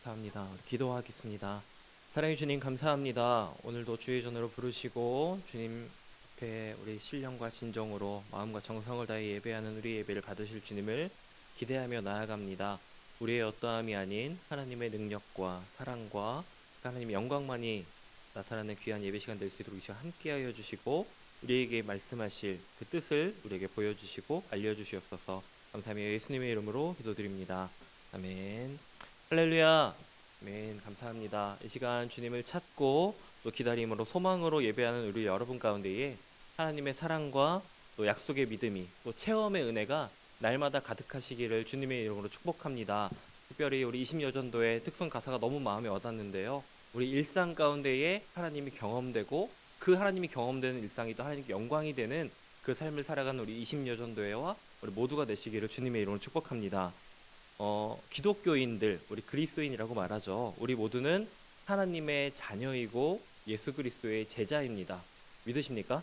감사합니다. 우리 기도하겠습니다. 사랑해 주님 감사합니다. 오늘도 주의 전으로 부르시고 주님 앞에 우리 신령과 진정으로 마음과 정성을 다해 예배하는 우리 예배를 받으실 주님을 기대하며 나아갑니다. 우리의 어떠함이 아닌 하나님의 능력과 사랑과 하나님의 영광만이 나타나는 귀한 예배 시간 될 수 있도록 이 시간 함께하여 주시고 우리에게 말씀하실 그 뜻을 우리에게 보여주시고 알려주시옵소서. 감사하며 예수님의 이름으로 기도드립니다. 아멘. 할렐루야. 아멘. 감사합니다. 이 시간 주님을 찾고 또 기다림으로 소망으로 예배하는 우리 여러분 가운데에 하나님의 사랑과 또 약속의 믿음이 또 체험의 은혜가 날마다 가득하시기를 주님의 이름으로 축복합니다. 특별히 우리 20여전도의 특송 가사가 너무 마음에 와닿는데요. 우리 일상 가운데에 하나님이 경험되고 그 하나님이 경험되는 일상이 또 하나님께 영광이 되는 그 삶을 살아가는 우리 20여전도회와 우리 모두가 되시기를 주님의 이름으로 축복합니다. 기독교인들, 우리 그리스도인이라고 말하죠. 우리 모두는 하나님의 자녀이고 예수 그리스도의 제자입니다. 믿으십니까?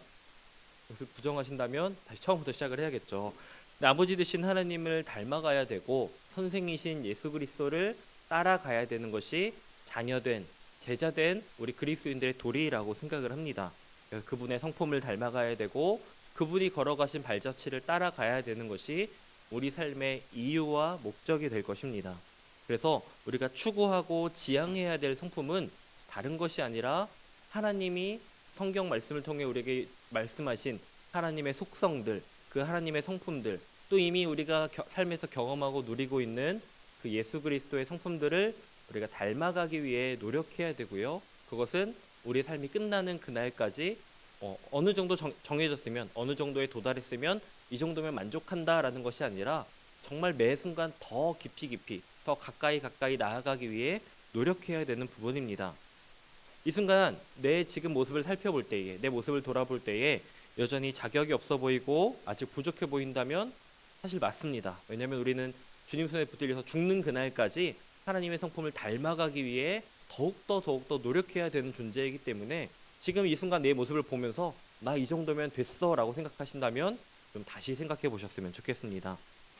그것을 부정하신다면 다시 처음부터 시작을 해야겠죠. 아버지 되신 하나님을 닮아가야 되고 선생이신 예수 그리스도를 따라가야 되는 것이 자녀된 제자된 우리 그리스도인들의 도리라고 생각을 합니다. 그래서 그분의 성품을 닮아가야 되고 그분이 걸어가신 발자취를 따라가야 되는 것이 우리 삶의 이유와 목적이 될 것입니다. 그래서 우리가 추구하고 지향해야 될 성품은 다른 것이 아니라 하나님이 성경 말씀을 통해 우리에게 말씀하신 하나님의 속성들, 그 하나님의 성품들, 또 이미 우리가 삶에서 경험하고 누리고 있는 그 예수 그리스도의 성품들을 우리가 닮아가기 위해 노력해야 되고요. 그것은 우리 삶이 끝나는 그날까지 어느 정도 정해졌으면, 어느 정도에 도달했으면 이 정도면 만족한다라는 것이 아니라 정말 매 순간 더 깊이 더 가까이 나아가기 위해 노력해야 되는 부분입니다. 이 순간 내 지금 모습을 살펴볼 때에, 내 모습을 돌아볼 때에 여전히 자격이 없어 보이고 아직 부족해 보인다면 사실 맞습니다. 왜냐하면 우리는 주님 손에 붙들려서 죽는 그날까지 하나님의 성품을 닮아가기 위해 더욱더 노력해야 되는 존재이기 때문에 지금 이 순간 내 모습을 보면서 나 이 정도면 됐어 라고 생각하신다면 좀 다시 생각해 보셨으면 좋겠습니다.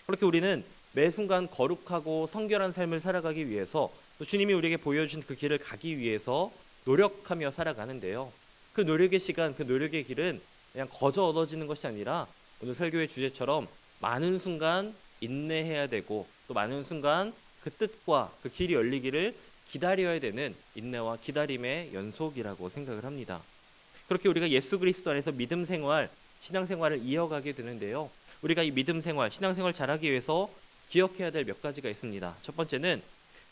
그렇게 우리는 매 순간 거룩하고 성결한 삶을 살아가기 위해서 또 주님이 우리에게 보여주신 그 길을 가기 위해서 노력하며 살아가는데요. 그 노력의 시간, 그 노력의 길은 그냥 거저 얻어지는 것이 아니라 오늘 설교의 주제처럼 많은 순간 인내해야 되고 또 많은 순간 그 뜻과 그 길이 열리기를 기다려야 되는 인내와 기다림의 연속이라고 생각을 합니다. 그렇게 우리가 예수 그리스도 안에서 믿음 생활, 신앙 생활을 이어가게 되는데요. 우리가 이 믿음 생활, 신앙 생활 잘하기 위해서 기억해야 될 몇 가지가 있습니다. 첫 번째는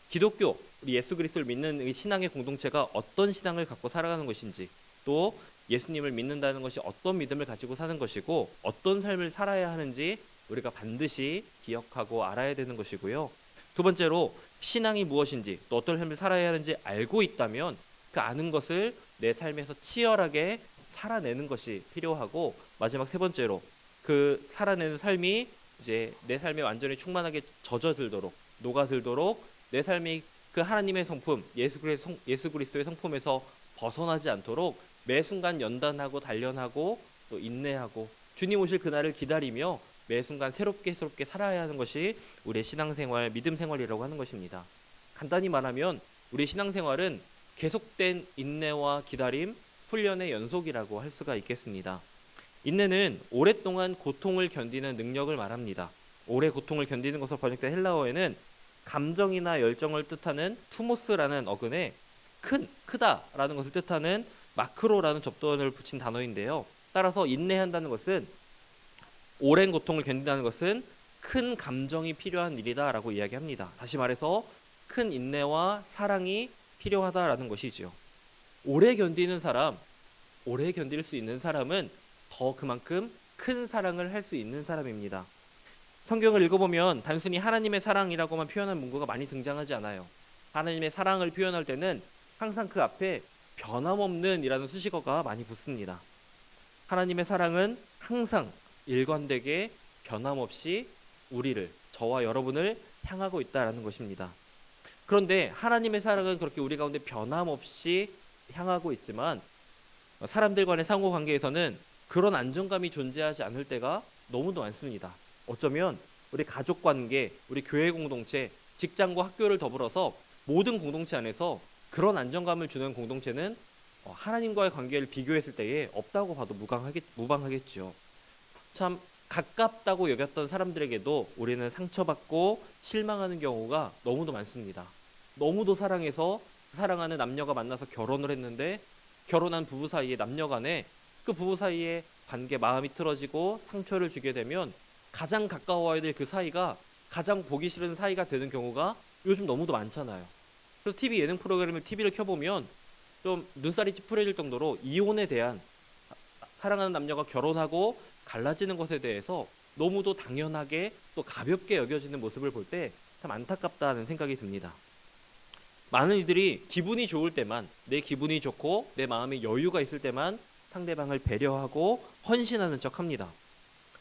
기독교, 우리 예수 그리스도를 믿는 이 신앙의 공동체가 어떤 신앙을 갖고 살아가는 것인지, 또 예수님을 믿는다는 것이 어떤 믿음을 가지고 사는 것이고 어떤 삶을 살아야 하는지 우리가 반드시 기억하고 알아야 되는 것이고요. 두 번째로 신앙이 무엇인지 또 어떤 삶을 살아야 하는지 알고 있다면 그 아는 것을 내 삶에서 치열하게 살아내는 것이 필요하고, 마지막 세 번째로 그 살아내는 삶이 이제 내 삶에 완전히 충만하게 젖어들도록, 녹아들도록 내 삶이 그 하나님의 성품, 예수 그리스도의 성품에서 벗어나지 않도록 매 순간 연단하고 단련하고 또 인내하고 주님 오실 그날을 기다리며 매 순간 새롭게 살아야 하는 것이 우리의 신앙생활, 믿음 생활이라고 하는 것입니다. 간단히 말하면 우리 신앙생활은 계속된 인내와 기다림, 훈련의 연속이라고 할 수가 있겠습니다. 인내는 오랫동안 고통을 견디는 능력을 말합니다. 오래 고통을 견디는 것으로 번역된 헬라어에는 감정이나 열정을 뜻하는 투모스라는 어근에 크다라는 것을 뜻하는 마크로라는 접두어를 붙인 단어인데요. 따라서 인내한다는 것은, 오랜 고통을 견딘다는 것은 큰 감정이 필요한 일이다라고 이야기합니다. 다시 말해서 큰 인내와 사랑이 필요하다라는 것이지요. 오래 견디는 사람, 오래 견딜 수 있는 사람은 더 그만큼 큰 사랑을 할 수 있는 사람입니다. 성경을 읽어보면 단순히 하나님의 사랑이라고만 표현한 문구가 많이 등장하지 않아요. 하나님의 사랑을 표현할 때는 항상 그 앞에 변함없는 이라는 수식어가 많이 붙습니다. 하나님의 사랑은 항상 일관되게 변함없이 우리를, 저와 여러분을 향하고 있다라는 것입니다. 그런데 하나님의 사랑은 그렇게 우리 가운데 변함없이 향하고 있지만 사람들 간의 상호관계에서는 그런 안정감이 존재하지 않을 때가 너무도 많습니다. 어쩌면 우리 가족관계, 우리 교회 공동체, 직장과 학교를 더불어서 모든 공동체 안에서 그런 안정감을 주는 공동체는 하나님과의 관계를 비교했을 때에 없다고 봐도 무방하겠죠. 참 가깝다고 여겼던 사람들에게도 우리는 상처받고 실망하는 경우가 너무도 많습니다. 너무도 사랑해서 사랑하는 남녀가 만나서 결혼을 했는데 결혼한 부부 사이에 남녀 간에 그 부부 사이에 관계 마음이 틀어지고 상처를 주게 되면 가장 가까워야 될 그 사이가 가장 보기 싫은 사이가 되는 경우가 요즘 너무도 많잖아요. 그래서 TV 예능 프로그램을 TV를 켜보면 좀 눈살이 찌푸려질 정도로 이혼에 대한 사랑하는 남녀가 결혼하고 갈라지는 것에 대해서 너무도 당연하게 또 가볍게 여겨지는 모습을 볼 때 참 안타깝다는 생각이 듭니다. 많은 이들이 기분이 좋을 때만, 내 기분이 좋고 내 마음에 여유가 있을 때만 상대방을 배려하고 헌신하는 척합니다.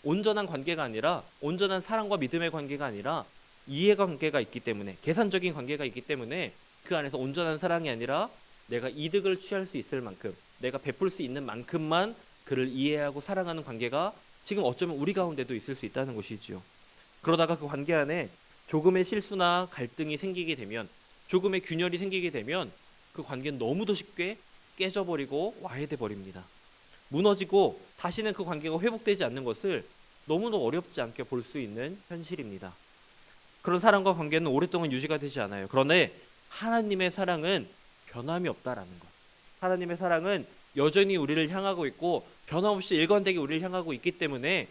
온전한 관계가 아니라, 온전한 사랑과 믿음의 관계가 아니라 이해관계가 있기 때문에, 계산적인 관계가 있기 때문에 그 안에서 온전한 사랑이 아니라 내가 이득을 취할 수 있을 만큼, 내가 베풀 수 있는 만큼만 그를 이해하고 사랑하는 관계가 지금 어쩌면 우리 가운데도 있을 수 있다는 것이지요. 그러다가 그 관계 안에 조금의 실수나 갈등이 생기게 되면, 조금의 균열이 생기게 되면 그 관계는 너무도 쉽게 깨져버리고 와해돼 버립니다. 무너지고 다시는 그 관계가 회복되지 않는 것을 너무도 어렵지 않게 볼 수 있는 현실입니다. 그런 사랑과 관계는 오랫동안 유지가 되지 않아요. 그런데 하나님의 사랑은 변함이 없다라는 것. 하나님의 사랑은 여전히 우리를 향하고 있고 변함없이 일관되게 우리를 향하고 있기 때문에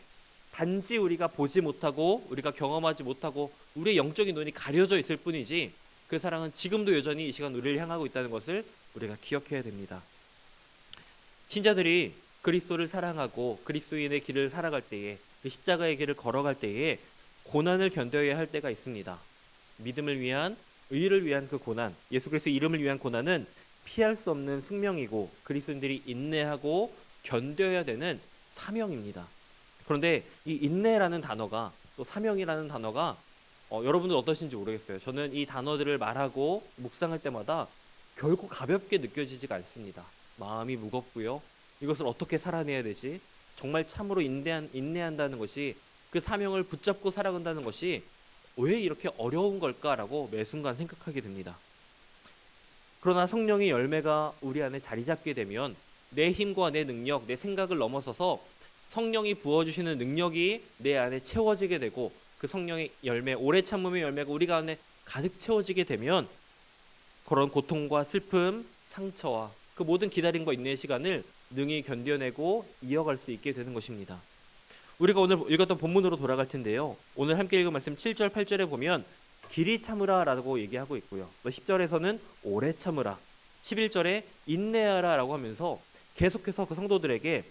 단지 우리가 보지 못하고 우리가 경험하지 못하고 우리의 영적인 눈이 가려져 있을 뿐이지 그 사랑은 지금도 여전히 이 시간 우리를 향하고 있다는 것을 우리가 기억해야 됩니다. 신자들이 그리스도를 사랑하고 그리스도인의 길을 살아갈 때에, 그 십자가의 길을 걸어갈 때에 고난을 견뎌야 할 때가 있습니다. 믿음을 위한, 의를 위한 그 고난, 예수 그리스도 이름을 위한 고난은 피할 수 없는 숙명이고 그리스도인들이 인내하고 견뎌야 되는 사명입니다. 그런데 이 인내라는 단어가, 또 사명이라는 단어가 여러분들 어떠신지 모르겠어요. 저는 이 단어들을 말하고 묵상할 때마다 결코 가볍게 느껴지지가 않습니다. 마음이 무겁고요. 이것을 어떻게 살아내야 되지? 정말 참으로 인내한다는 것이, 그 사명을 붙잡고 살아간다는 것이 왜 이렇게 어려운 걸까라고 매 순간 생각하게 됩니다. 그러나 성령의 열매가 우리 안에 자리 잡게 되면 내 힘과 내 능력, 내 생각을 넘어서서 성령이 부어주시는 능력이 내 안에 채워지게 되고 그 성령의 열매, 오래 참음의 열매가 우리 가운데 가득 채워지게 되면 그런 고통과 슬픔, 상처와 그 모든 기다림과 인내의 시간을 능히 견뎌내고 이어갈 수 있게 되는 것입니다. 우리가 오늘 읽었던 본문으로 돌아갈 텐데요. 오늘 함께 읽은 말씀 7절, 8절에 보면 길이 참으라 라고 얘기하고 있고요. 10절에서는 오래 참으라, 11절에 인내하라 라고 하면서 계속해서 그 성도들에게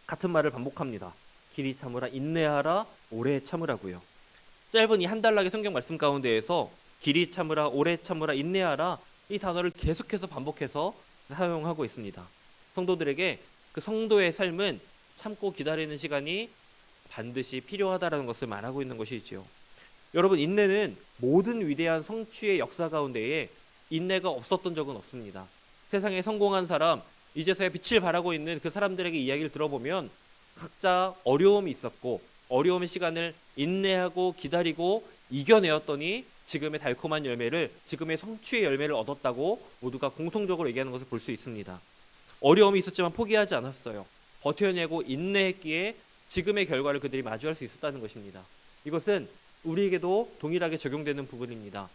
같은 말을 반복합니다. 길이 참으라, 인내하라, 오래 참으라고요. 짧은 이 한 단락의 성경 말씀 가운데에서 길이 참으라, 오래 참으라, 인내하라 이 단어를 계속해서 반복해서 사용하고 있습니다. 성도들에게 그 성도의 삶은 참고 기다리는 시간이 반드시 필요하다라는 것을 말하고 있는 것이지요. 여러분, 인내는 모든 위대한 성취의 역사 가운데에 인내가 없었던 적은 없습니다. 세상에 성공한 사람, 이제서야 빛을 발하고 있는 그 사람들에게 이야기를 들어보면 각자 어려움이 있었고 어려움의 시간을 인내하고 기다리고 이겨내었더니 지금의 달콤한 열매를, 지금의 성취의 열매를 얻었다고 모두가 공통적으로 얘기하는 것을 볼 수 있습니다. 어려움이 있었지만 포기하지 않았어요. 버텨내고 인내했기에 지금의 결과를 그들이 마주할 수 있었다는 것입니다. 이것은 우리에게도 동일하게 적용되는 부분입니다.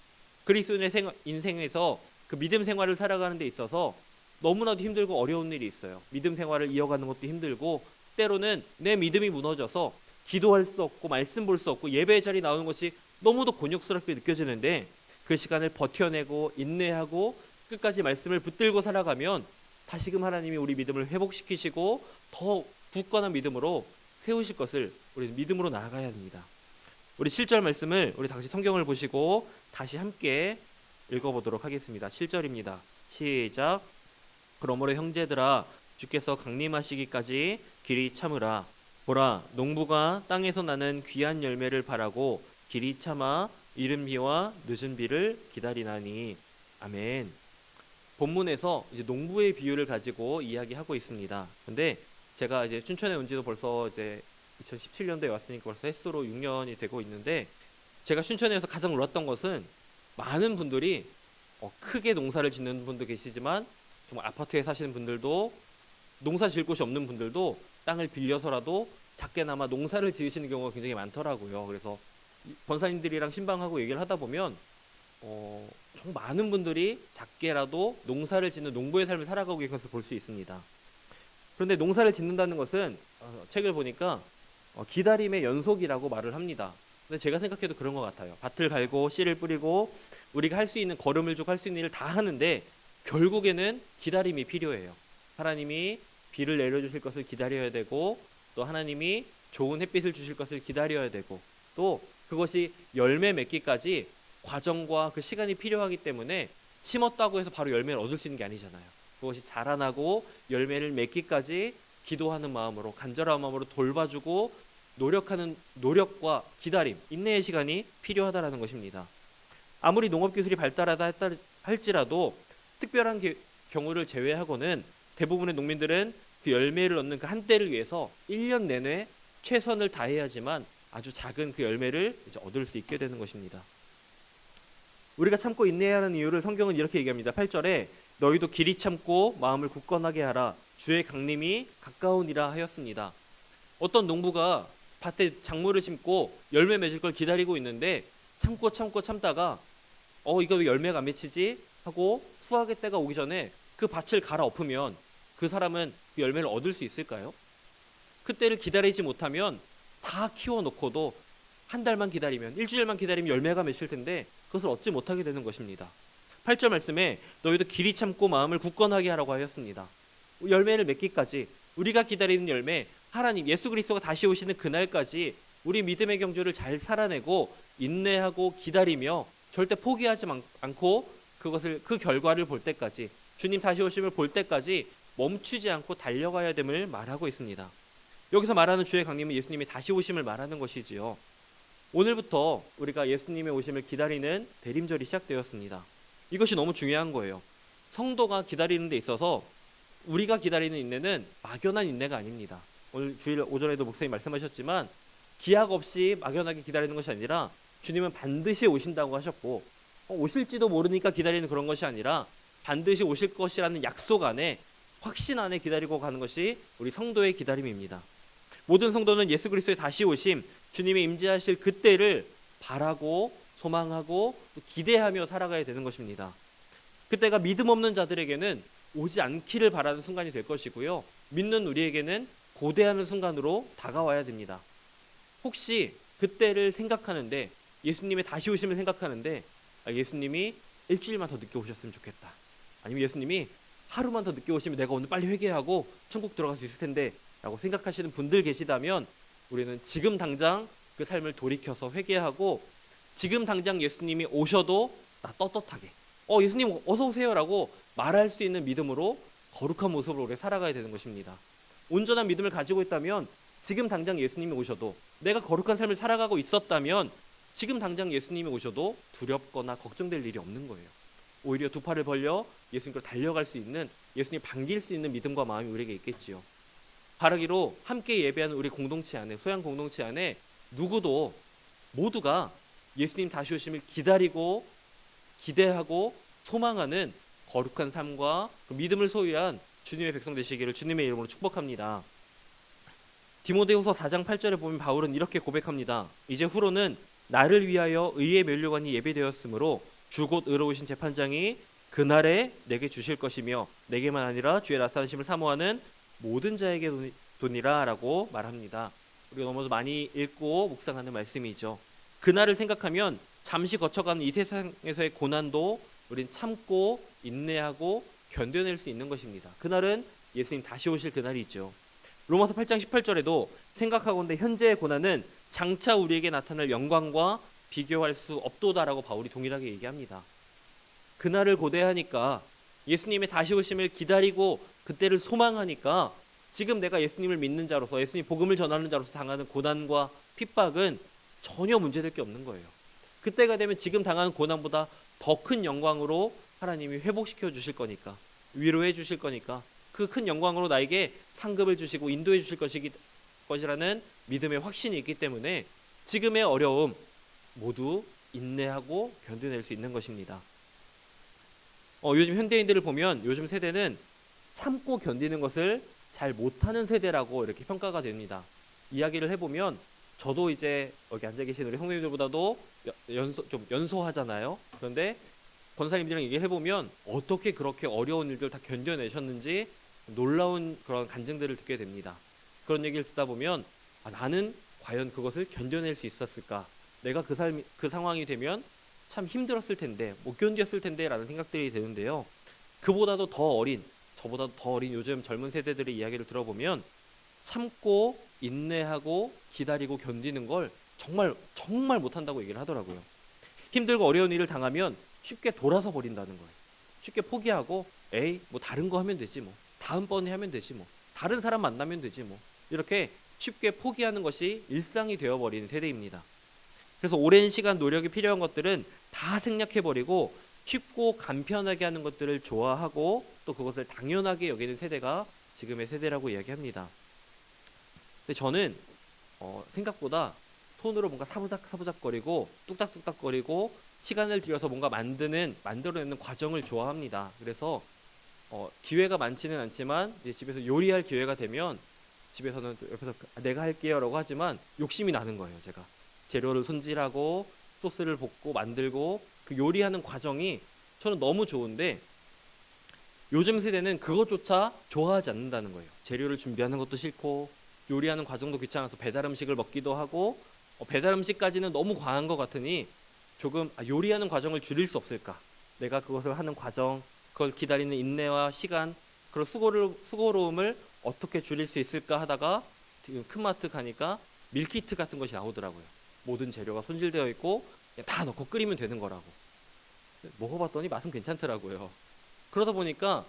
그리스도인의 인생에서 그 믿음 생활을 살아가는 데 있어서 너무나도 힘들고 어려운 일이 있어요. 믿음 생활을 이어가는 것도 힘들고 때로는 내 믿음이 무너져서 기도할 수 없고 말씀 볼 수 없고 예배의 자리에 나오는 것이 너무도 곤욕스럽게 느껴지는데 그 시간을 버텨내고 인내하고 끝까지 말씀을 붙들고 살아가면 다시금 하나님이 우리 믿음을 회복시키시고 더 굳건한 믿음으로 세우실 것을 우리 믿음으로 나아가야 합니다. 우리 7절 말씀을 우리 다시 성경을 보시고 다시 함께 읽어보도록 하겠습니다. 7절입니다. 시작. 그러므로 형제들아, 주께서 강림하시기까지 길이 참으라. 보라, 농부가 땅에서 나는 귀한 열매를 바라고 길이 참아 이른 비와 늦은 비를 기다리나니. 아멘. 본문에서 이제 농부의 비유를 가지고 이야기하고 있습니다. 근데 제가 이제 춘천에 온 지도 벌써 이제 2017년도에 왔으니까 벌써 햇수로 6년이 되고 있는데, 제가 춘천에서 가장 놀랐던 것은 많은 분들이 크게 농사를 짓는 분도 계시지만 정말 아파트에 사시는 분들도 농사 지을 곳이 없는 분들도 땅을 빌려서라도 작게나마 농사를 지으시는 경우가 굉장히 많더라고요. 그래서 권사님들이랑 신방하고 얘기를 하다 보면 정말 많은 분들이 작게라도 농사를 짓는 농부의 삶을 살아가고 계신 것을 볼 수 있습니다. 그런데 농사를 짓는다는 것은 책을 보니까 기다림의 연속이라고 말을 합니다. 근데 제가 생각해도 그런 것 같아요. 밭을 갈고 씨를 뿌리고 우리가 할 수 있는 걸음을 주고 할 수 있는 일을 다 하는데 결국에는 기다림이 필요해요. 하나님이 비를 내려주실 것을 기다려야 되고, 또 하나님이 좋은 햇빛을 주실 것을 기다려야 되고, 또 그것이 열매 맺기까지 과정과 그 시간이 필요하기 때문에 심었다고 해서 바로 열매를 얻을 수 있는 게 아니잖아요. 그것이 자라나고 열매를 맺기까지 기도하는 마음으로, 간절한 마음으로 돌봐주고 노력하는 노력과 기다림, 인내의 시간이 필요하다라는 것입니다. 아무리 농업기술이 발달하다 할지라도 특별한 경우를 제외하고는 대부분의 농민들은 그 열매를 얻는 그 한때를 위해서 1년 내내 최선을 다해야지만 아주 작은 그 열매를 이제 얻을 수 있게 되는 것입니다. 우리가 참고 인내해야 하는 이유를 성경은 이렇게 얘기합니다. 8절에 너희도 길이 참고 마음을 굳건하게 하라. 주의 강림이 가까우니라 하였습니다. 어떤 농부가 밭에 작물을 심고 열매 맺을 걸 기다리고 있는데 참다가 이거 왜 열매가 안 맺히지? 하고 수확의 때가 오기 전에 그 밭을 갈아엎으면 그 사람은 그 열매를 얻을 수 있을까요? 그때를 기다리지 못하면 다 키워놓고도 한 달만 기다리면, 일주일만 기다리면 열매가 맺힐 텐데 그것을 얻지 못하게 되는 것입니다. 8절 말씀에 너희도 길이 참고 마음을 굳건하게 하라고 하였습니다. 열매를 맺기까지, 우리가 기다리는 열매, 하나님 예수 그리스도가 다시 오시는 그날까지 우리 믿음의 경주를 잘 살아내고 인내하고 기다리며 절대 포기하지 않고 그 결과를 볼 때까지, 주님 다시 오심을 볼 때까지 멈추지 않고 달려가야 됨을 말하고 있습니다. 여기서 말하는 주의 강림은 예수님이 다시 오심을 말하는 것이지요. 오늘부터 우리가 예수님의 오심을 기다리는 대림절이 시작되었습니다. 이것이 너무 중요한 거예요. 성도가 기다리는 데 있어서 우리가 기다리는 인내는 막연한 인내가 아닙니다. 오늘 주일 오전에도 목사님 말씀하셨지만 기약 없이 막연하게 기다리는 것이 아니라 주님은 반드시 오신다고 하셨고, 오실지도 모르니까 기다리는 그런 것이 아니라 반드시 오실 것이라는 약속 안에, 확신 안에 기다리고 가는 것이 우리 성도의 기다림입니다. 모든 성도는 예수 그리스도의 다시 오심, 주님의 임재하실 그때를 바라고 소망하고 기대하며 살아가야 되는 것입니다. 그때가 믿음 없는 자들에게는 오지 않기를 바라는 순간이 될 것이고요, 믿는 우리에게는 고대하는 순간으로 다가와야 됩니다. 혹시 그때를 생각하는데, 예수님의 다시 오심을 생각하는데 예수님이 일주일만 더 늦게 오셨으면 좋겠다, 아니면 예수님이 하루만 더 늦게 오시면 내가 오늘 빨리 회개하고 천국 들어갈 수 있을 텐데 라고 생각하시는 분들 계시다면, 우리는 지금 당장 그 삶을 돌이켜서 회개하고 지금 당장 예수님이 오셔도 나 떳떳하게 예수님 어서 오세요 라고 말할 수 있는 믿음으로 거룩한 모습으로 오래 살아가야 되는 것입니다. 온전한 믿음을 가지고 있다면 지금 당장 예수님이 오셔도, 내가 거룩한 삶을 살아가고 있었다면 지금 당장 예수님이 오셔도 두렵거나 걱정될 일이 없는 거예요. 오히려 두 팔을 벌려 예수님께로 달려갈 수 있는, 예수님 반길 수 있는 믿음과 마음이 우리에게 있겠지요. 바라기로 함께 예배하는 우리 공동체 안에, 소양 공동체 안에 누구도, 모두가 예수님 다시 오심을 기다리고 기대하고 소망하는 거룩한 삶과 그 믿음을 소유한 주님의 백성 되시기를 주님의 이름으로 축복합니다. 디모데후서 4장 8절에 보면 바울은 이렇게 고백합니다. 이제 후로는 나를 위하여 의의 면류관이 예배되었으므로 주 곧 의로우신 재판장이 그날에 내게 주실 것이며 내게만 아니라 주의 나타나심을 사모하는 모든 자에게 도니라 라고 말합니다. 우리가 너무 많이 읽고 묵상하는 말씀이죠. 그날을 생각하면 잠시 거쳐가는 이 세상에서의 고난도 우린 참고 인내하고 견뎌낼 수 있는 것입니다. 그날은 예수님 다시 오실 그날이 있죠. 로마서 8장 18절에도 생각하건대 현재의 고난은 장차 우리에게 나타날 영광과 비교할 수 없도다라고 바울이 동일하게 얘기합니다. 그날을 고대하니까, 예수님의 다시 오심을 기다리고 그때를 소망하니까 지금 내가 예수님을 믿는 자로서, 예수님 복음을 전하는 자로서 당하는 고난과 핍박은 전혀 문제될 게 없는 거예요. 그때가 되면 지금 당하는 고난보다 더 큰 영광으로 하나님이 회복시켜 주실 거니까, 위로해 주실 거니까, 그 큰 영광으로 나에게 상급을 주시고 인도해 주실 것이라는 믿음의 확신이 있기 때문에 지금의 어려움 모두 인내하고 견뎌낼 수 있는 것입니다. 요즘 현대인들을 보면 요즘 세대는 참고 견디는 것을 잘 못하는 세대라고 이렇게 평가가 됩니다. 이야기를 해보면 저도 이제 여기 앉아 계신 우리 선생님들보다도 좀 연소하잖아요. 그런데 권사님들이랑 얘기를 해보면 어떻게 그렇게 어려운 일들 다 견뎌내셨는지 놀라운 그런 간증들을 듣게 됩니다. 그런 얘기를 듣다 보면 나는 과연 그것을 견뎌낼 수 있었을까? 내가 그 상황이 되면 참 힘들었을 텐데, 못 견뎠을 텐데 라는 생각들이 드는데요. 그보다도 더 어린, 저보다 더 어린 요즘 젊은 세대들의 이야기를 들어보면 참고 인내하고 기다리고 견디는 걸 정말 정말 못한다고 얘기를 하더라고요. 힘들고 어려운 일을 당하면 쉽게 돌아서 버린다는 거예요. 쉽게 포기하고 에이 뭐 다른 거 하면 되지 뭐, 다음번에 하면 되지 뭐, 다른 사람 만나면 되지 뭐, 이렇게 쉽게 포기하는 것이 일상이 되어버린 세대입니다. 그래서 오랜 시간 노력이 필요한 것들은 다 생략해버리고 쉽고 간편하게 하는 것들을 좋아하고 또 그것을 당연하게 여기는 세대가 지금의 세대라고 이야기합니다. 근데 저는 생각보다 손으로 뭔가 사부작거리고 뚝딱뚝딱거리고 시간을 들여서 뭔가 만들어내는 과정을 좋아합니다. 그래서 기회가 많지는 않지만 이제 집에서 요리할 기회가 되면 집에서는 옆에서 내가 할게요라고 하지만 욕심이 나는 거예요. 제가 재료를 손질하고 소스를 볶고 만들고 그 요리하는 과정이 저는 너무 좋은데 요즘 세대는 그것조차 좋아하지 않는다는 거예요. 재료를 준비하는 것도 싫고 요리하는 과정도 귀찮아서 배달 음식을 먹기도 하고 배달 음식까지는 너무 과한 것 같으니 조금 요리하는 과정을 줄일 수 없을까? 내가 그것을 하는 과정, 그걸 기다리는 인내와 시간, 그런 수고로움을 어떻게 줄일 수 있을까 하다가 지금 큰마트 가니까 밀키트 같은 것이 나오더라고요. 모든 재료가 손질되어 있고 그냥 다 넣고 끓이면 되는 거라고. 먹어봤더니 맛은 괜찮더라고요. 그러다 보니까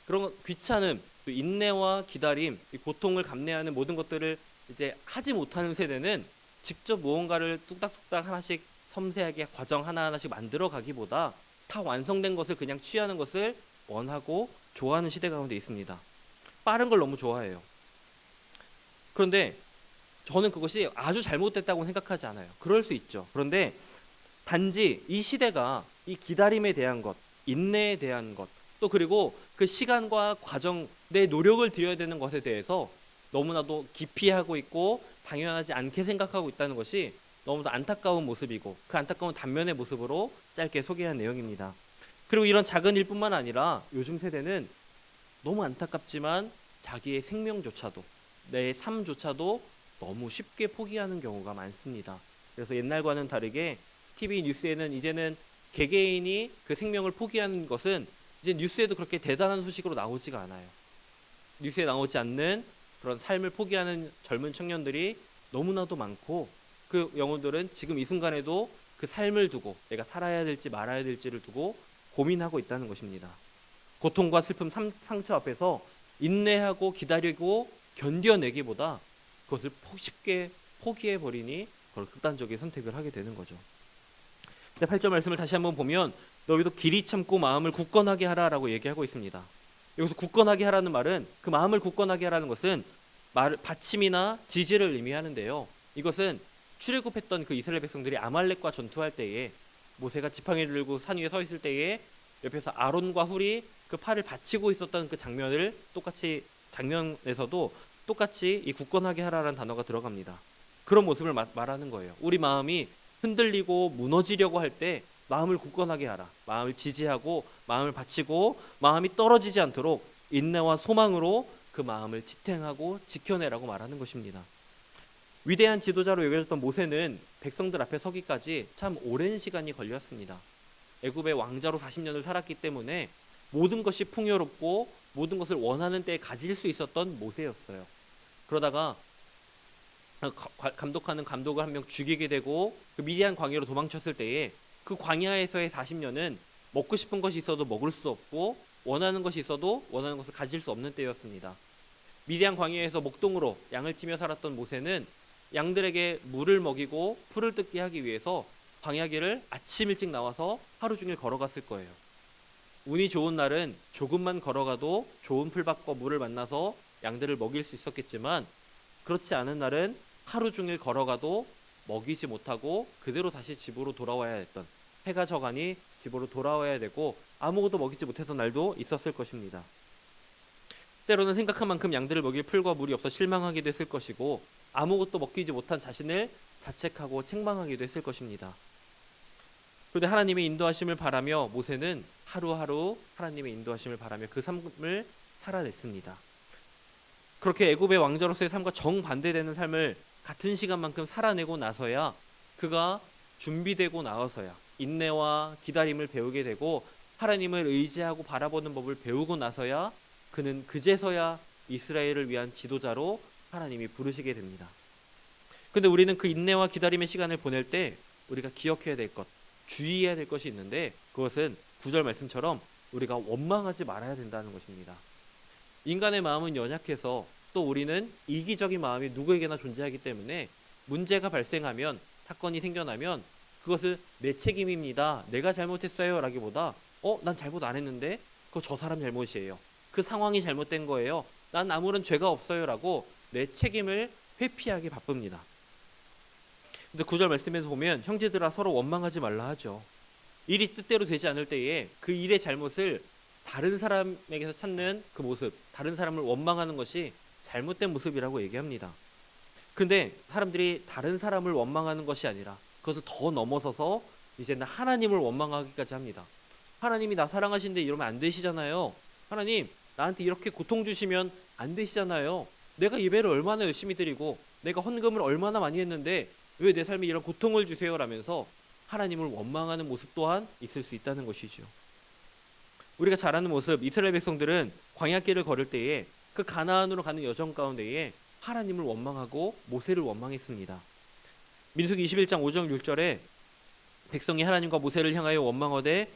그런 귀찮음, 또 인내와 기다림, 이 고통을 감내하는 모든 것들을 이제 하지 못하는 세대는 직접 무언가를 뚝딱뚝딱 하나씩 섬세하게 과정 하나하나씩 만들어 가기보다 다 완성된 것을 그냥 취하는 것을 원하고 좋아하는 시대 가운데 있습니다. 빠른 걸 너무 좋아해요. 그런데 저는 그것이 아주 잘못됐다고 생각하지 않아요. 그럴 수 있죠. 그런데 단지 이 시대가 이 기다림에 대한 것, 인내에 대한 것, 또 그리고 그 시간과 과정, 내 노력을 들여야 되는 것에 대해서 너무나도 기피하고 있고 당연하지 않게 생각하고 있다는 것이 너무도 안타까운 모습이고 그 안타까운 단면의 모습으로 짧게 소개한 내용입니다. 그리고 이런 작은 일뿐만 아니라 요즘 세대는 너무 안타깝지만 자기의 생명조차도, 내 삶조차도 너무 쉽게 포기하는 경우가 많습니다. 그래서 옛날과는 다르게 TV 뉴스에는 이제는 개개인이 그 생명을 포기하는 것은 이제 뉴스에도 그렇게 대단한 소식으로 나오지가 않아요. 뉴스에 나오지 않는 그런 삶을 포기하는 젊은 청년들이 너무나도 많고 그 영혼들은 지금 이 순간에도 그 삶을 두고 내가 살아야 될지 말아야 될지를 두고 고민하고 있다는 것입니다. 고통과 슬픔, 상처 앞에서 인내하고 기다리고 견뎌내기보다 그것을 쉽게 포기해버리니 그걸 극단적인 선택을 하게 되는 거죠. 8절 말씀을 다시 한번 보면 너희도 길이 참고 마음을 굳건하게 하라라고 얘기하고 있습니다. 여기서 굳건하게 하라는 말은 그 마음을 굳건하게 하라는 것은 받침이나 지지를 의미하는데요. 이것은 출애굽했던 그 이스라엘 백성들이 아말렉과 전투할 때에 모세가 지팡이를 들고 산 위에 서 있을 때에 옆에서 아론과 훌이 그 팔을 받치고 있었던 그 장면에서도 똑같이 이 굳건하게 하라라는 단어가 들어갑니다. 그런 모습을 말하는 거예요. 우리 마음이 흔들리고 무너지려고 할 때 마음을 굳건하게 하라. 마음을 지지하고 마음을 받치고 마음이 떨어지지 않도록 인내와 소망으로 그 마음을 지탱하고 지켜내라고 말하는 것입니다. 위대한 지도자로 여겨졌던 모세는 백성들 앞에 서기까지 참 오랜 시간이 걸렸습니다. 애굽의 왕자로 40년을 살았기 때문에 모든 것이 풍요롭고 모든 것을 원하는 때에 가질 수 있었던 모세였어요. 그러다가 감독하는 감독을 한 명 죽이게 되고 그 미디안 광야로 도망쳤을 때에 그 광야에서의 40년은 먹고 싶은 것이 있어도 먹을 수 없고 원하는 것이 있어도 원하는 것을 가질 수 없는 때였습니다. 미디안 광야에서 목동으로 양을 치며 살았던 모세는 양들에게 물을 먹이고 풀을 뜯게 하기 위해서 광야길을 아침 일찍 나와서 하루 종일 걸어갔을 거예요. 운이 좋은 날은 조금만 걸어가도 좋은 풀밭과 물을 만나서 양들을 먹일 수 있었겠지만 그렇지 않은 날은 하루 종일 걸어가도 먹이지 못하고 그대로 다시 집으로 돌아와야 했던 해가 져가니 집으로 돌아와야 되고 아무것도 먹이지 못했던 날도 있었을 것입니다. 때로는 생각한 만큼 양들을 먹일 풀과 물이 없어 실망하기도 했을 것이고 아무것도 먹이지 못한 자신을 자책하고 책망하기도 했을 것입니다. 그런데 하나님의 인도하심을 바라며 모세는 하루하루 하나님의 인도하심을 바라며 그 삶을 살아냈습니다. 그렇게 애굽의 왕자로서의 삶과 정반대되는 삶을 같은 시간만큼 살아내고 나서야 그가 준비되고 나와서야 인내와 기다림을 배우게 되고 하나님을 의지하고 바라보는 법을 배우고 나서야 그는 그제서야 이스라엘을 위한 지도자로 하나님이 부르시게 됩니다. 그런데 우리는 그 인내와 기다림의 시간을 보낼 때 우리가 기억해야 될 것, 주의해야 될 것이 있는데 그것은 9절 말씀처럼 우리가 원망하지 말아야 된다는 것입니다. 인간의 마음은 연약해서 또 우리는 이기적인 마음이 누구에게나 존재하기 때문에 문제가 발생하면 사건이 생겨나면 그것을 내 책임입니다. 내가 잘못했어요 라기보다 난 잘못 안 했는데 그거 저 사람 잘못이에요. 그 상황이 잘못된 거예요. 난 아무런 죄가 없어요 라고 내 책임을 회피하기 바쁩니다. 근데 9절 말씀에서 보면 형제들아 서로 원망하지 말라 하죠. 일이 뜻대로 되지 않을 때에 그 일의 잘못을 다른 사람에게서 찾는 그 모습, 다른 사람을 원망하는 것이 잘못된 모습이라고 얘기합니다. 그런데 사람들이 다른 사람을 원망하는 것이 아니라 그것을 더 넘어서서 이제는 하나님을 원망하기까지 합니다. 하나님이 나 사랑하시는데 이러면 안 되시잖아요. 하나님 나한테 이렇게 고통 주시면 안 되시잖아요. 내가 예배를 얼마나 열심히 드리고 내가 헌금을 얼마나 많이 했는데 왜 내 삶에 이런 고통을 주세요 라면서 하나님을 원망하는 모습 또한 있을 수 있다는 것이죠. 우리가 잘 아는 모습, 이스라엘 백성들은 광야길을 걸을 때에 그 가나안으로 가는 여정 가운데에 하나님을 원망하고 모세를 원망했습니다. 민수기 21장 5절 6절에 백성이 하나님과 모세를 향하여 원망하되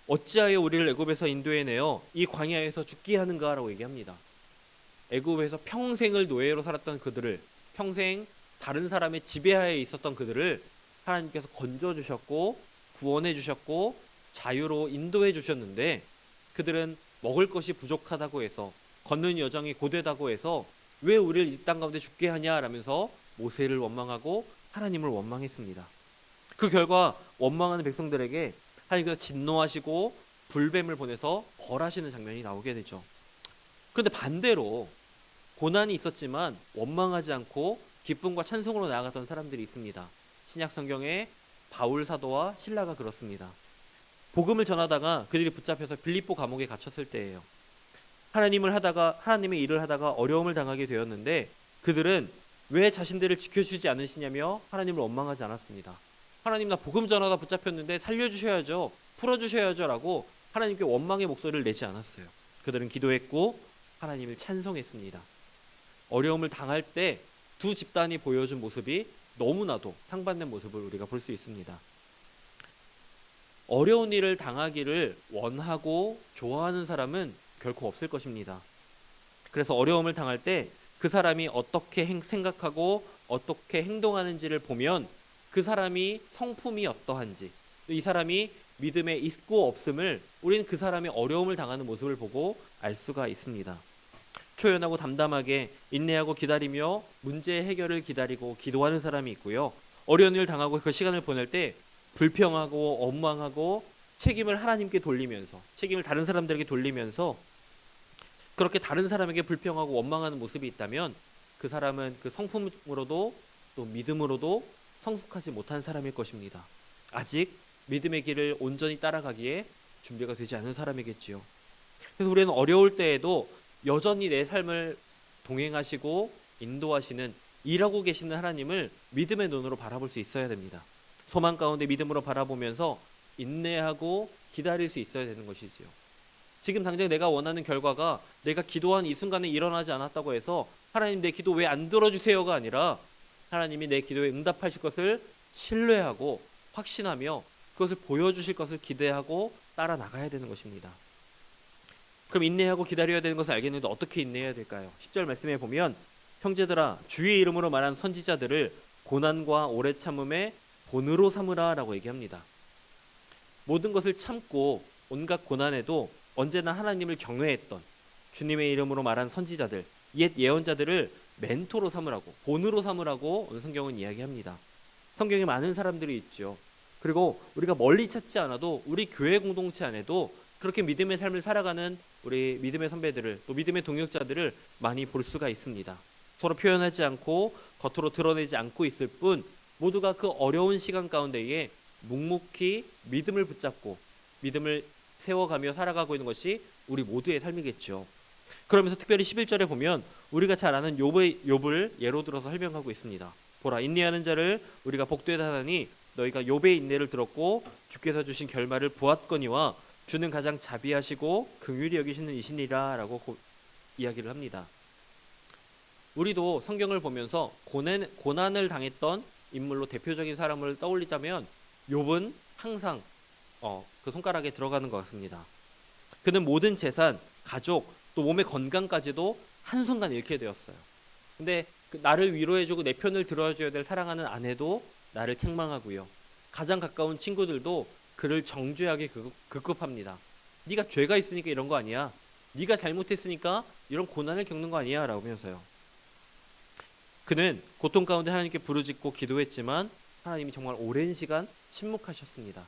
어찌하여 우리를 애굽에서 인도해내어 이 광야에서 죽게 하는가라고 얘기합니다. 애굽에서 평생을 노예로 살았던 그들을, 평생 다른 사람의 지배하에 있었던 그들을 하나님께서 건져주셨고 구원해주셨고 자유로 인도해주셨는데 그들은 먹을 것이 부족하다고 해서 걷는 여정이 고되다고 해서 왜 우리를 이 땅 가운데 죽게 하냐라면서 모세를 원망하고 하나님을 원망했습니다. 그 결과 원망하는 백성들에게 하나님께서 진노하시고 불뱀을 보내서 벌하시는 장면이 나오게 되죠. 그런데 반대로 고난이 있었지만 원망하지 않고 기쁨과 찬송으로 나아갔던 사람들이 있습니다. 신약 성경에 바울 사도와 실라가 그렇습니다. 복음을 전하다가 그들이 붙잡혀서 빌립보 감옥에 갇혔을 때예요. 하나님의 일을 하다가 어려움을 당하게 되었는데 그들은 왜 자신들을 지켜주지 않으시냐며 하나님을 원망하지 않았습니다. 하나님 나 복음 전하다 붙잡혔는데 살려주셔야죠. 풀어주셔야죠 라고 하나님께 원망의 목소리를 내지 않았어요. 그들은 기도했고 하나님을 찬송했습니다. 어려움을 당할 때 두 집단이 보여준 모습이 너무나도 상반된 모습을 우리가 볼 수 있습니다. 어려운 일을 당하기를 원하고 좋아하는 사람은 결코 없을 것입니다. 그래서 어려움을 당할 때 그 사람이 어떻게 생각하고 어떻게 행동하는지를 보면 그 사람이 성품이 어떠한지, 이 사람이 믿음에 있고 없음을 우리는 그 사람의 어려움을 당하는 모습을 보고 알 수가 있습니다. 초연하고 담담하게 인내하고 기다리며 문제 해결을 기다리고 기도하는 사람이 있고요. 어려운 일을 당하고 그 시간을 보낼 때 불평하고 원망하고 책임을 하나님께 돌리면서 책임을 다른 사람들에게 돌리면서 그렇게 다른 사람에게 불평하고 원망하는 모습이 있다면 그 사람은 그 성품으로도 또 믿음으로도 성숙하지 못한 사람일 것입니다. 아직 믿음의 길을 온전히 따라가기에 준비가 되지 않은 사람이겠지요. 그래서 우리는 어려울 때에도 여전히 내 삶을 동행하시고 인도하시는 일하고 계시는 하나님을 믿음의 눈으로 바라볼 수 있어야 됩니다. 소망 가운데 믿음으로 바라보면서 인내하고 기다릴 수 있어야 되는 것이지요. 지금 당장 내가 원하는 결과가 내가 기도한 이 순간에 일어나지 않았다고 해서 하나님 내 기도 왜 안 들어주세요가 아니라 하나님이 내 기도에 응답하실 것을 신뢰하고 확신하며 그것을 보여주실 것을 기대하고 따라 나가야 되는 것입니다. 그럼 인내하고 기다려야 되는 것을 알겠는데 어떻게 인내해야 될까요? 10절 말씀에 보면 형제들아 주의 이름으로 말한 선지자들을 고난과 오래 참음의 본으로 삼으라 라고 얘기합니다. 모든 것을 참고 온갖 고난에도 언제나 하나님을 경외했던 주님의 이름으로 말한 선지자들, 옛 예언자들을 멘토로 삼으라고, 본으로 삼으라고 오늘 성경은 이야기합니다. 성경에 많은 사람들이 있죠. 그리고 우리가 멀리 찾지 않아도 우리 교회 공동체 안에도 그렇게 믿음의 삶을 살아가는 우리 믿음의 선배들을, 또 믿음의 동역자들을 많이 볼 수가 있습니다. 서로 표현하지 않고 겉으로 드러내지 않고 있을 뿐 모두가 그 어려운 시간 가운데에 묵묵히 믿음을 붙잡고 믿음을 세워가며 살아가고 있는 것이 우리 모두의 삶이겠죠. 그러면서 특별히 11절에 보면 우리가 잘 아는 욥을 예로 들어서 설명하고 있습니다. 보라, 인내하는 자를 우리가 복되다 하니 너희가 욥의 인내를 들었고 주께서 주신 결말을 보았거니와 주는 가장 자비하시고 긍휼히 여기시는 이시니라 라고 이야기를 합니다. 우리도 성경을 보면서 고난을 당했던 인물로 대표적인 사람을 떠올리자면 욥은 항상 그 손가락에 들어가는 것 같습니다. 그는 모든 재산, 가족, 또 몸의 건강까지도 한순간 잃게 되었어요. 근데 나를 위로해주고 내 편을 들어줘야 될 사랑하는 아내도 나를 책망하고요. 가장 가까운 친구들도 그를 정죄하게 급급합니다. 네가 죄가 있으니까 이런 거 아니야. 네가 잘못했으니까 이런 고난을 겪는 거 아니야 라고 하면서요. 그는 고통 가운데 하나님께 부르짖고 기도했지만 하나님이 정말 오랜 시간 침묵하셨습니다.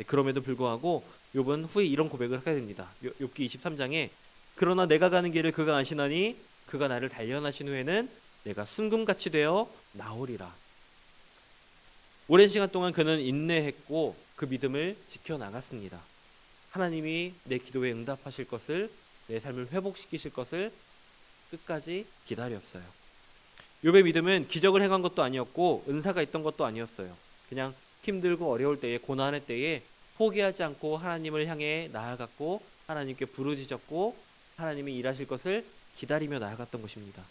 그럼에도 불구하고 욥은 후에 이런 고백을 하게 됩니다. 욥기 23장에 그러나 내가 가는 길을 그가 아시나니 그가 나를 단련하신 후에는 내가 순금같이 되어 나오리라. 오랜 시간 동안 그는 인내했고 그 믿음을 지켜나갔습니다. 하나님이 내 기도에 응답하실 것을, 내 삶을 회복시키실 것을 끝까지 기다렸어요. 욥의 믿음은 기적을 행한 것도 아니었고 은사가 있던 것도 아니었어요. 그냥 힘들고 어려울 때에, 고난의 때에 포기하지 않고 하나님을 향해 나아갔고 하나님께 부르짖었고 하나님이 일하실 것을 기다리며 나아갔던 것입니다.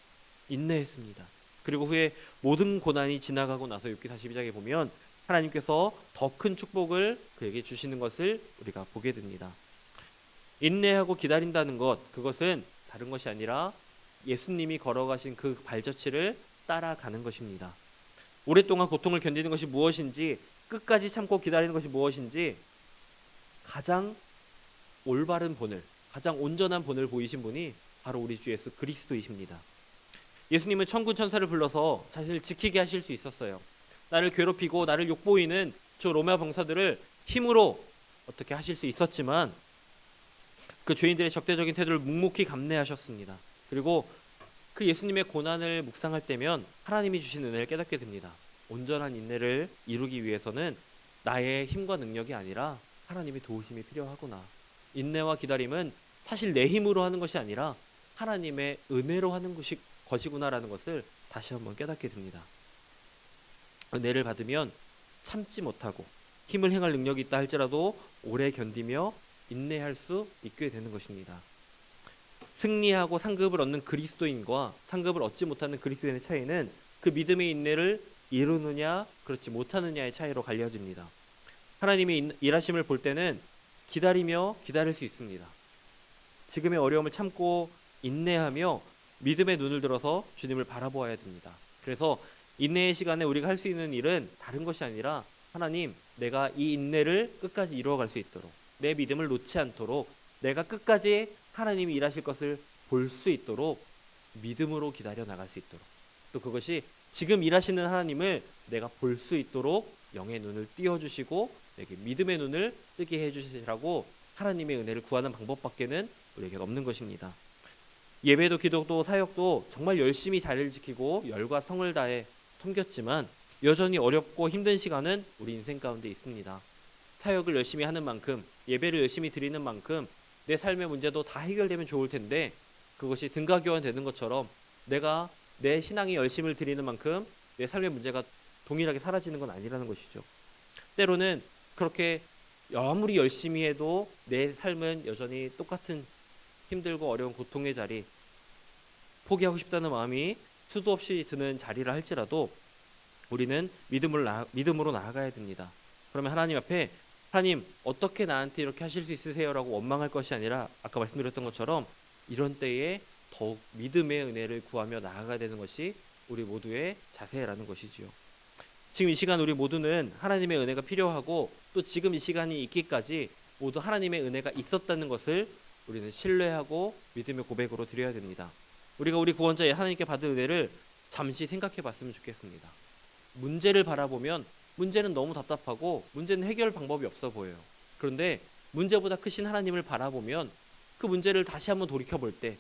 인내했습니다. 그리고 후에 모든 고난이 지나가고 나서 욥기 42장에 보면 하나님께서 더 큰 축복을 그에게 주시는 것을 우리가 보게 됩니다. 인내하고 기다린다는 것, 그것은 다른 것이 아니라 예수님이 걸어가신 그 발자취를 따라가는 것입니다. 오랫동안 고통을 견디는 것이 무엇인지, 끝까지 참고 기다리는 것이 무엇인지 가장 올바른 본을, 가장 온전한 본을 보이신 분이 바로 우리 주 예수 그리스도이십니다. 예수님은 천군 천사를 불러서 자신을 지키게 하실 수 있었어요. 나를 괴롭히고 나를 욕보이는 저 로마 병사들을 힘으로 어떻게 하실 수 있었지만 그 죄인들의 적대적인 태도를 묵묵히 감내하셨습니다. 그리고 그 예수님의 고난을 묵상할 때면 하나님이 주신 은혜를 깨닫게 됩니다. 온전한 인내를 이루기 위해서는 나의 힘과 능력이 아니라 하나님의 도우심이 필요하구나. 인내와 기다림은 사실 내 힘으로 하는 것이 아니라 하나님의 은혜로 하는 것이구나라는 것을 다시 한번 깨닫게 됩니다. 은혜를 받으면 참지 못하고 힘을 행할 능력이 있다 할지라도 오래 견디며 인내할 수 있게 되는 것입니다. 승리하고 상급을 얻는 그리스도인과 상급을 얻지 못하는 그리스도인의 차이는 그 믿음의 인내를 이루느냐 그렇지 못하느냐의 차이로 갈려집니다. 하나님의 일하심을 볼 때는 기다리며 기다릴 수 있습니다. 지금의 어려움을 참고 인내하며 믿음의 눈을 들어서 주님을 바라보아야 됩니다. 그래서 인내의 시간에 우리가 할 수 있는 일은 다른 것이 아니라 하나님, 내가 이 인내를 끝까지 이루어갈 수 있도록, 내 믿음을 놓지 않도록, 내가 끝까지 하나님이 일하실 것을 볼 수 있도록 믿음으로 기다려 나갈 수 있도록, 또 그것이 지금 일하시는 하나님을 내가 볼 수 있도록 영의 눈을 띄워주시고 내게 믿음의 눈을 뜨게 해주시라고 하나님의 은혜를 구하는 방법밖에는 우리에게 없는 것입니다. 예배도 기도도 사역도 정말 열심히 자리를 지키고 열과 성을 다해 섬겼지만 여전히 어렵고 힘든 시간은 우리 인생 가운데 있습니다. 사역을 열심히 하는 만큼, 예배를 열심히 드리는 만큼 내 삶의 문제도 다 해결되면 좋을 텐데 그것이 등가교환되는 것처럼 내가 내 신앙의 열심을 드리는 만큼 내 삶의 문제가 동일하게 사라지는 건 아니라는 것이죠. 때로는 그렇게 아무리 열심히 해도 내 삶은 여전히 똑같은 힘들고 어려운 고통의 자리, 포기하고 싶다는 마음이 수도 없이 드는 자리라 할지라도 우리는 믿음으로 나아가야 됩니다. 그러면 하나님 앞에 하나님 어떻게 나한테 이렇게 하실 수 있으세요? 라고 원망할 것이 아니라 아까 말씀드렸던 것처럼 이런 때에 더욱 믿음의 은혜를 구하며 나아가야 되는 것이 우리 모두의 자세라는 것이지요. 지금 이 시간 우리 모두는 하나님의 은혜가 필요하고 또 지금 이 시간이 있기까지 모두 하나님의 은혜가 있었다는 것을 우리는 신뢰하고 믿음의 고백으로 드려야 됩니다. 우리가 우리 구원자 하나님께 받은 은혜를 잠시 생각해 봤으면 좋겠습니다. 문제를 바라보면 문제는 너무 답답하고 문제는 해결 방법이 없어 보여요. 그런데 문제보다 크신 하나님을 바라보면 그 문제를 다시 한번 돌이켜 볼 때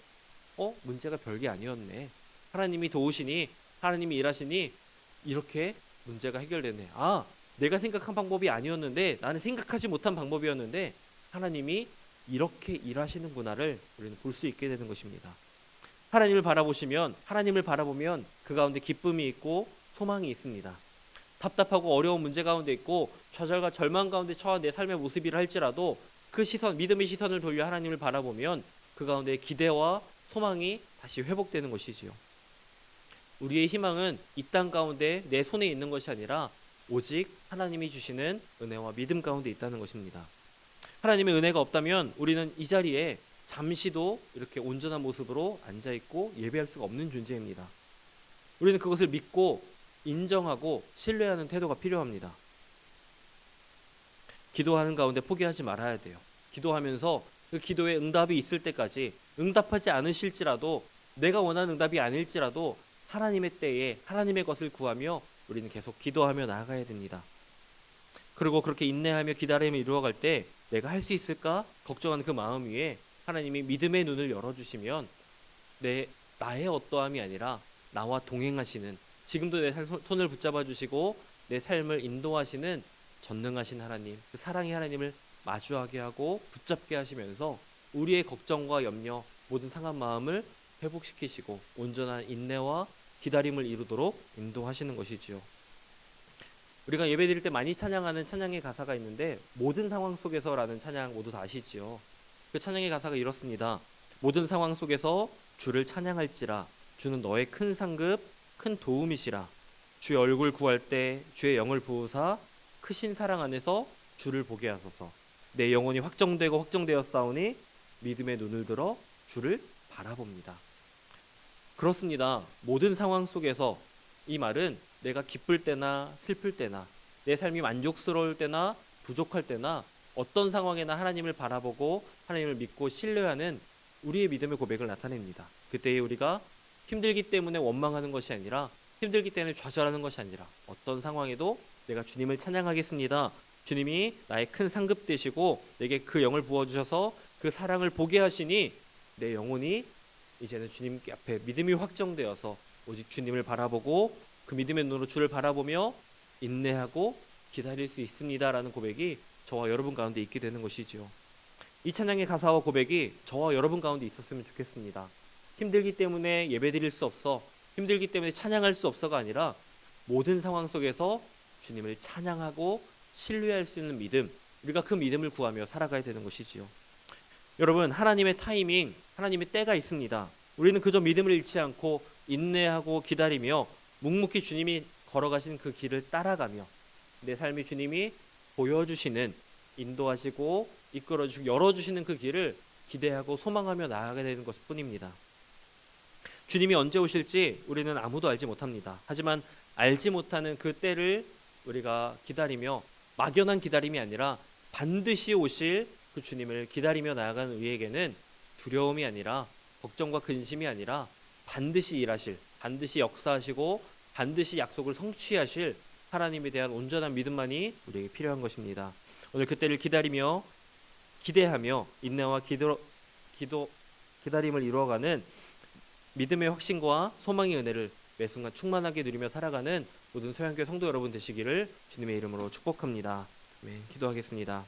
문제가 별게 아니었네. 하나님이 도우시니, 하나님이 일하시니 이렇게 문제가 해결되네. 내가 생각한 방법이 아니었는데, 나는 생각하지 못한 방법이었는데 하나님이 이렇게 일하시는구나를 우리는 볼 수 있게 되는 것입니다. 하나님을 바라보면 그 가운데 기쁨이 있고 소망이 있습니다. 답답하고 어려운 문제 가운데 있고 좌절과 절망 가운데 처한 내 삶의 모습이라 할지라도 그 시선, 믿음의 시선을 돌려 하나님을 바라보면 그 가운데 기대와 소망이 다시 회복되는 것이지요. 우리의 희망은 이 땅 가운데 내 손에 있는 것이 아니라 오직 하나님이 주시는 은혜와 믿음 가운데 있다는 것입니다. 하나님의 은혜가 없다면 우리는 이 자리에 잠시도 이렇게 온전한 모습으로 앉아있고 예배할 수가 없는 존재입니다. 우리는 그것을 믿고 인정하고 신뢰하는 태도가 필요합니다. 기도하는 가운데 포기하지 말아야 돼요. 기도하면서 그 기도에 응답이 있을 때까지, 응답하지 않으실지라도, 내가 원하는 응답이 아닐지라도 하나님의 때에 하나님의 것을 구하며 우리는 계속 기도하며 나아가야 됩니다. 그리고 그렇게 인내하며 기다림을 이루어갈 때 내가 할 수 있을까 걱정하는 그 마음 위에 하나님이 믿음의 눈을 열어주시면 나의 어떠함이 아니라 나와 동행하시는, 지금도 내 손을 붙잡아 주시고 내 삶을 인도하시는 전능하신 하나님, 그 사랑의 하나님을 마주하게 하고 붙잡게 하시면서 우리의 걱정과 염려, 모든 상한 마음을 회복시키시고 온전한 인내와 기다림을 이루도록 인도하시는 것이지요. 우리가 예배드릴 때 많이 찬양하는 찬양의 가사가 있는데, 모든 상황 속에서라는 찬양 모두 다 아시죠? 그 찬양의 가사가 이렇습니다. 모든 상황 속에서 주를 찬양할지라, 주는 너의 큰 상급 큰 도움이시라. 주의 얼굴 구할 때 주의 영을 부으사 크신 사랑 안에서 주를 보게 하소서. 내 영혼이 확정되고 확정되었사오니 믿음의 눈을 들어 주를 바라봅니다. 그렇습니다. 모든 상황 속에서, 이 말은 내가 기쁠 때나 슬플 때나, 내 삶이 만족스러울 때나 부족할 때나 어떤 상황에나 하나님을 바라보고 하나님을 믿고 신뢰하는 우리의 믿음의 고백을 나타냅니다. 그때에 우리가 힘들기 때문에 원망하는 것이 아니라, 힘들기 때문에 좌절하는 것이 아니라, 어떤 상황에도 내가 주님을 찬양하겠습니다. 주님이 나의 큰 상급 되시고 내게 그 영을 부어주셔서 그 사랑을 보게 하시니 내 영혼이 이제는 주님 앞에 믿음이 확정되어서 오직 주님을 바라보고 그 믿음의 눈으로 주를 바라보며 인내하고 기다릴 수 있습니다라는 고백이 저와 여러분 가운데 있게 되는 것이지요. 이 찬양의 가사와 고백이 저와 여러분 가운데 있었으면 좋겠습니다. 힘들기 때문에 예배드릴 수 없어, 힘들기 때문에 찬양할 수 없어가 아니라 모든 상황 속에서 주님을 찬양하고 신뢰할 수 있는 믿음, 우리가 그 믿음을 구하며 살아가야 되는 것이지요. 여러분, 하나님의 타이밍, 하나님의 때가 있습니다. 우리는 그저 믿음을 잃지 않고 인내하고 기다리며 묵묵히 주님이 걸어가신 그 길을 따라가며 내 삶이 주님이 보여주시는, 인도하시고 이끌어주시고 열어주시는 그 길을 기대하고 소망하며 나아가게 되는 것뿐입니다. 주님이 언제 오실지 우리는 아무도 알지 못합니다. 하지만 알지 못하는 그 때를 우리가 기다리며, 막연한 기다림이 아니라 반드시 오실 그 주님을 기다리며 나아가는 우리에게는 두려움이 아니라, 걱정과 근심이 아니라 반드시 일하실, 반드시 역사하시고 반드시 약속을 성취하실 하나님에 대한 온전한 믿음만이 우리에게 필요한 것입니다. 오늘 그때를 기다리며 기대하며 인내와 기다림을 이루어가는 믿음의 확신과 소망의 은혜를 매 순간 충만하게 누리며 살아가는 모든 소양교회 성도 여러분 되시기를 주님의 이름으로 축복합니다. 아멘. 기도하겠습니다.